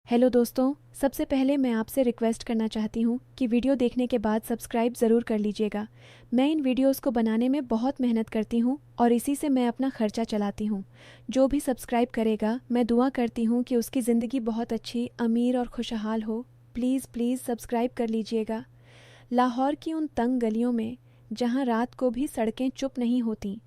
Hello दोस्तों, सबसे पहले मैं आपसे रिक्वेस्ट करना चाहती हूँ कि वीडियो देखने के बाद सब्सक्राइब ज़रूर कर लीजिएगा। मैं इन वीडियोस को बनाने में बहुत मेहनत करती हूँ और इसी से मैं अपना खर्चा चलाती हूँ। जो भी सब्सक्राइब करेगा, मैं दुआ करती हूँ कि उसकी ज़िंदगी बहुत अच्छी, अमीर और खुशहाल हो। प्लीज़ प्लीज़ सब्सक्राइब कर लीजिएगा। लाहौर की उन तंग गलियों में, जहाँ रात को भी सड़कें चुप नहीं होतीं,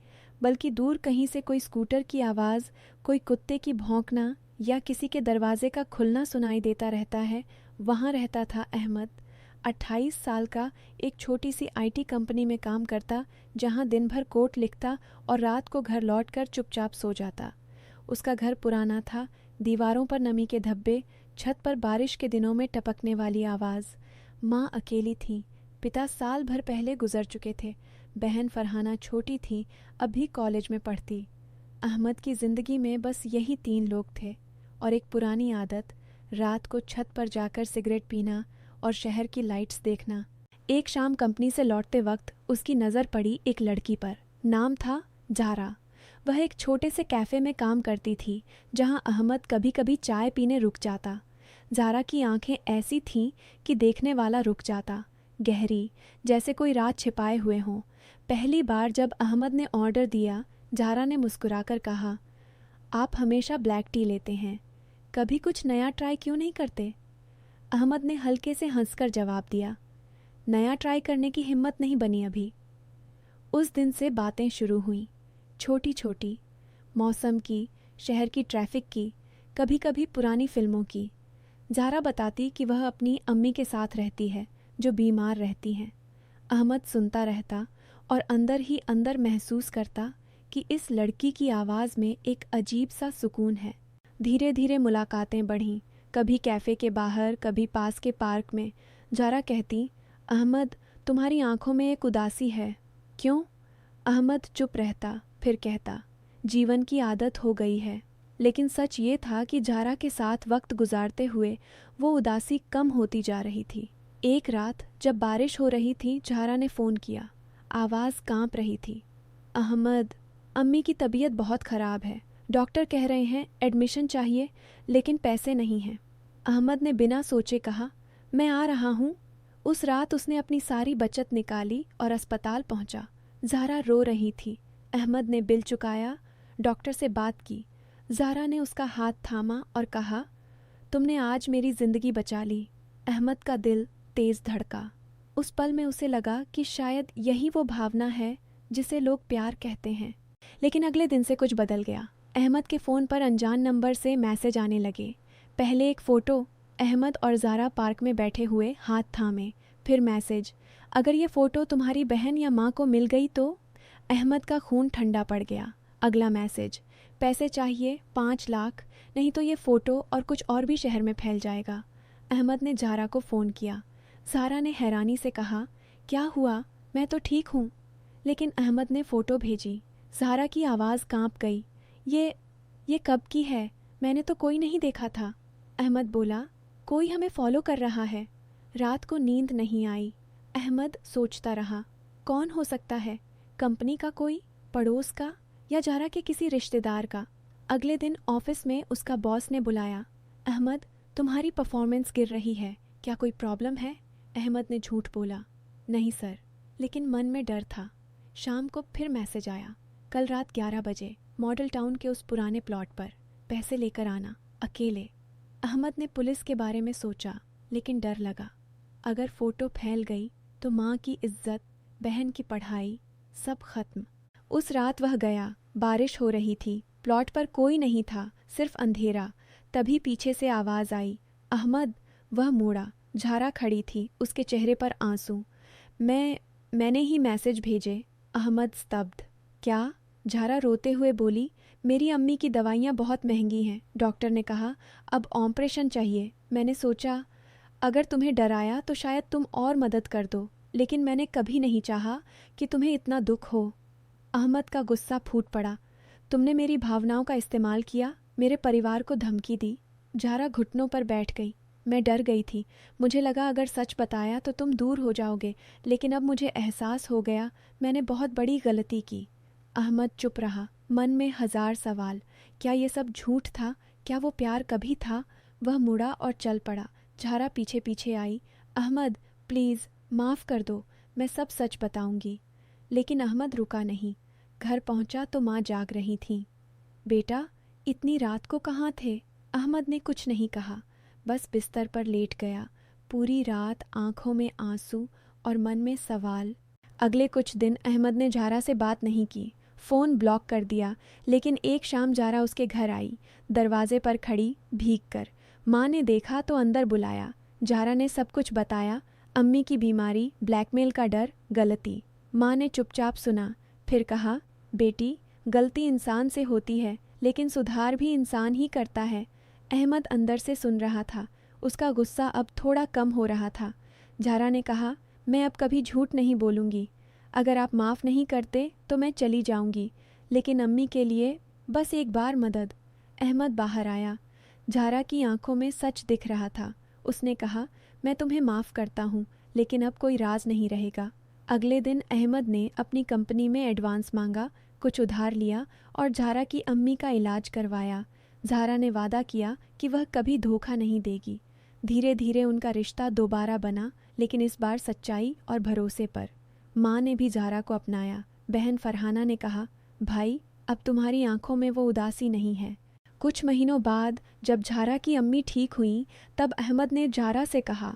बल्कि दूर कहीं से कोई स्कूटर की आवाज़, कोई कुत्ते की भौंकना या किसी के दरवाजे का खुलना सुनाई देता रहता है, वहाँ रहता था अहमद। 28 साल का, एक छोटी सी आईटी कंपनी में काम करता, जहाँ दिन भर कोड लिखता और रात को घर लौटकर चुपचाप सो जाता। उसका घर पुराना था, दीवारों पर नमी के धब्बे, छत पर बारिश के दिनों में टपकने वाली आवाज़। माँ अकेली थी, पिता साल भर पहले गुजर चुके थे। बहन फरहाना छोटी थी, अभी कॉलेज में पढ़ती। अहमद की ज़िंदगी में बस यही 3 लोग थे और एक पुरानी आदत, रात को छत पर जाकर सिगरेट पीना और शहर की लाइट्स देखना। एक शाम कंपनी से लौटते वक्त उसकी नज़र पड़ी एक लड़की पर। नाम था ज़ारा। वह एक छोटे से कैफ़े में काम करती थी, जहां अहमद कभी कभी चाय पीने रुक जाता। ज़ारा की आंखें ऐसी थीं कि देखने वाला रुक जाता, गहरी, जैसे कोई राज छिपाए हुए हों। पहली बार जब अहमद ने ऑर्डर दिया, ज़ारा ने मुस्कुराकर कहा, आप हमेशा ब्लैक टी लेते हैं, कभी कुछ नया ट्राई क्यों नहीं करते? अहमद ने हल्के से हंसकर जवाब दिया, नया ट्राई करने की हिम्मत नहीं बनी अभी। उस दिन से बातें शुरू हुईं, छोटी छोटी, मौसम की, शहर की ट्रैफिक की, कभी कभी पुरानी फिल्मों की। ज़ारा बताती कि वह अपनी अम्मी के साथ रहती है, जो बीमार रहती हैं। अहमद सुनता रहता और अंदर ही अंदर महसूस करता कि इस लड़की की आवाज़ में एक अजीब सा सुकून है। धीरे धीरे मुलाकातें बढ़ीं, कभी कैफ़े के बाहर, कभी पास के पार्क में। ज़ारा कहती, अहमद, तुम्हारी आंखों में एक उदासी है, क्यों? अहमद चुप रहता, फिर कहता, जीवन की आदत हो गई है। लेकिन सच ये था कि ज़ारा के साथ वक्त गुजारते हुए वो उदासी कम होती जा रही थी। एक रात जब बारिश हो रही थी, ज़ारा ने फ़ोन किया। आवाज़ कांप रही थी, अहमद, अम्मी की तबीयत बहुत ख़राब है, डॉक्टर कह रहे हैं एडमिशन चाहिए, लेकिन पैसे नहीं हैं। अहमद ने बिना सोचे कहा, मैं आ रहा हूँ। उस रात उसने अपनी सारी बचत निकाली और अस्पताल पहुँचा। ज़ारा रो रही थी। अहमद ने बिल चुकाया, डॉक्टर से बात की। ज़ारा ने उसका हाथ थामा और कहा, तुमने आज मेरी ज़िंदगी बचा ली। अहमद का दिल तेज़ धड़का। उस पल में उसे लगा कि शायद यही वो भावना है जिसे लोग प्यार कहते हैं। लेकिन अगले दिन से कुछ बदल गया। अहमद के फ़ोन पर अनजान नंबर से मैसेज आने लगे। पहले एक फ़ोटो, अहमद और ज़ारा पार्क में बैठे हुए हाथ थामे। फिर मैसेज, अगर ये फ़ोटो तुम्हारी बहन या माँ को मिल गई तो? अहमद का खून ठंडा पड़ गया। अगला मैसेज, पैसे चाहिए 5 लाख, नहीं तो ये फ़ोटो और कुछ और भी शहर में फैल जाएगा। अहमद ने ज़ारा को फ़ोन किया। ज़ारा ने हैरानी से कहा, क्या हुआ? मैं तो ठीक हूँ। लेकिन अहमद ने फ़ोटो भेजी। ज़ारा की आवाज़ कांप गई। ये कब की है? मैंने तो कोई नहीं देखा था। अहमद बोला, कोई हमें फॉलो कर रहा है। रात को नींद नहीं आई। अहमद सोचता रहा, कौन हो सकता है? कंपनी का कोई, पड़ोस का, या ज़ारा के किसी रिश्तेदार का? अगले दिन ऑफिस में उसका बॉस ने बुलाया। अहमद, तुम्हारी परफॉर्मेंस गिर रही है, क्या कोई प्रॉब्लम है? अहमद ने झूठ बोला, नहीं सर। लेकिन मन में डर था। शाम को फिर मैसेज आया, कल रात 11 बजे मॉडल टाउन के उस पुराने प्लॉट पर, पैसे लेकर आना, अकेले। अहमद ने पुलिस के बारे में सोचा, लेकिन डर लगा, अगर फ़ोटो फैल गई तो माँ की इज्जत, बहन की पढ़ाई, सब खत्म। उस रात वह गया। बारिश हो रही थी, प्लॉट पर कोई नहीं था, सिर्फ अंधेरा। तभी पीछे से आवाज़ आई, अहमद। वह मुड़ा। ज़ारा खड़ी थी, उसके चेहरे पर आंसू। मैंने ही मैसेज भेजे। अहमद स्तब्ध। क्या? ज़ारा रोते हुए बोली, मेरी अम्मी की दवाइयाँ बहुत महंगी हैं, डॉक्टर ने कहा अब ऑपरेशन चाहिए। मैंने सोचा अगर तुम्हें डराया तो शायद तुम और मदद कर दो, लेकिन मैंने कभी नहीं चाहा कि तुम्हें इतना दुख हो। अहमद का गुस्सा फूट पड़ा। तुमने मेरी भावनाओं का इस्तेमाल किया, मेरे परिवार को धमकी दी। ज़ारा घुटनों पर बैठ गई। मैं डर गई थी, मुझे लगा अगर सच बताया तो तुम दूर हो जाओगे, लेकिन अब मुझे एहसास हो गया मैंने बहुत बड़ी गलती की। अहमद चुप रहा, मन में 1000 सवाल। क्या ये सब झूठ था? क्या वो प्यार कभी था? वह मुड़ा और चल पड़ा। झारा पीछे पीछे आई। अहमद, प्लीज़ माफ़ कर दो, मैं सब सच बताऊंगी। लेकिन अहमद रुका नहीं। घर पहुंचा तो माँ जाग रही थीं। बेटा, इतनी रात को कहाँ थे? अहमद ने कुछ नहीं कहा, बस बिस्तर पर लेट गया। पूरी रात आंखों में आंसू और मन में सवाल। अगले कुछ दिन अहमद ने झारा से बात नहीं की, फ़ोन ब्लॉक कर दिया। लेकिन एक शाम झारा उसके घर आई, दरवाजे पर खड़ी भीग कर। माँ ने देखा तो अंदर बुलाया। झारा ने सब कुछ बताया, अम्मी की बीमारी, ब्लैकमेल का डर, गलती। माँ ने चुपचाप सुना, फिर कहा, बेटी, गलती इंसान से होती है, लेकिन सुधार भी इंसान ही करता है। अहमद अंदर से सुन रहा था, उसका गुस्सा अब थोड़ा कम हो रहा था। झारा ने कहा, मैं अब कभी झूठ नहीं बोलूँगी। अगर आप माफ़ नहीं करते तो मैं चली जाऊँगी, लेकिन अम्मी के लिए बस एक बार मदद। अहमद बाहर आया। झारा की आंखों में सच दिख रहा था। उसने कहा, मैं तुम्हें माफ़ करता हूँ, लेकिन अब कोई राज नहीं रहेगा। अगले दिन अहमद ने अपनी कंपनी में एडवांस मांगा, कुछ उधार लिया और झारा की अम्मी का इलाज करवाया। झारा ने वादा किया कि वह कभी धोखा नहीं देगी। धीरे धीरे उनका रिश्ता दोबारा बना, लेकिन इस बार सच्चाई और भरोसे पर। माँ ने भी झारा को अपनाया। बहन फरहाना ने कहा, भाई, अब तुम्हारी आंखों में वो उदासी नहीं है। कुछ महीनों बाद जब झारा की अम्मी ठीक हुई, तब अहमद ने झारा से कहा,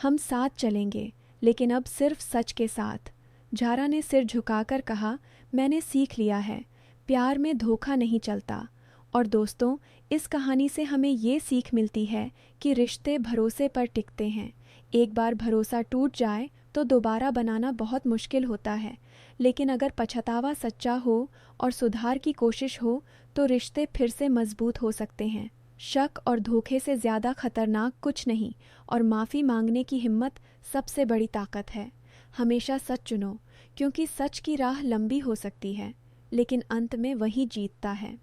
हम साथ चलेंगे, लेकिन अब सिर्फ सच के साथ। झारा ने सिर झुकाकर कहा, मैंने सीख लिया है, प्यार में धोखा नहीं चलता। और दोस्तों, इस कहानी से हमें ये सीख मिलती है कि रिश्ते भरोसे पर टिकते हैं। एक बार भरोसा टूट जाए तो दोबारा बनाना बहुत मुश्किल होता है, लेकिन अगर पछतावा सच्चा हो और सुधार की कोशिश हो तो रिश्ते फिर से मजबूत हो सकते हैं। शक और धोखे से ज़्यादा खतरनाक कुछ नहीं, और माफ़ी मांगने की हिम्मत सबसे बड़ी ताकत है। हमेशा सच चुनो, क्योंकि सच की राह लंबी हो सकती है, लेकिन अंत में वही जीतता है।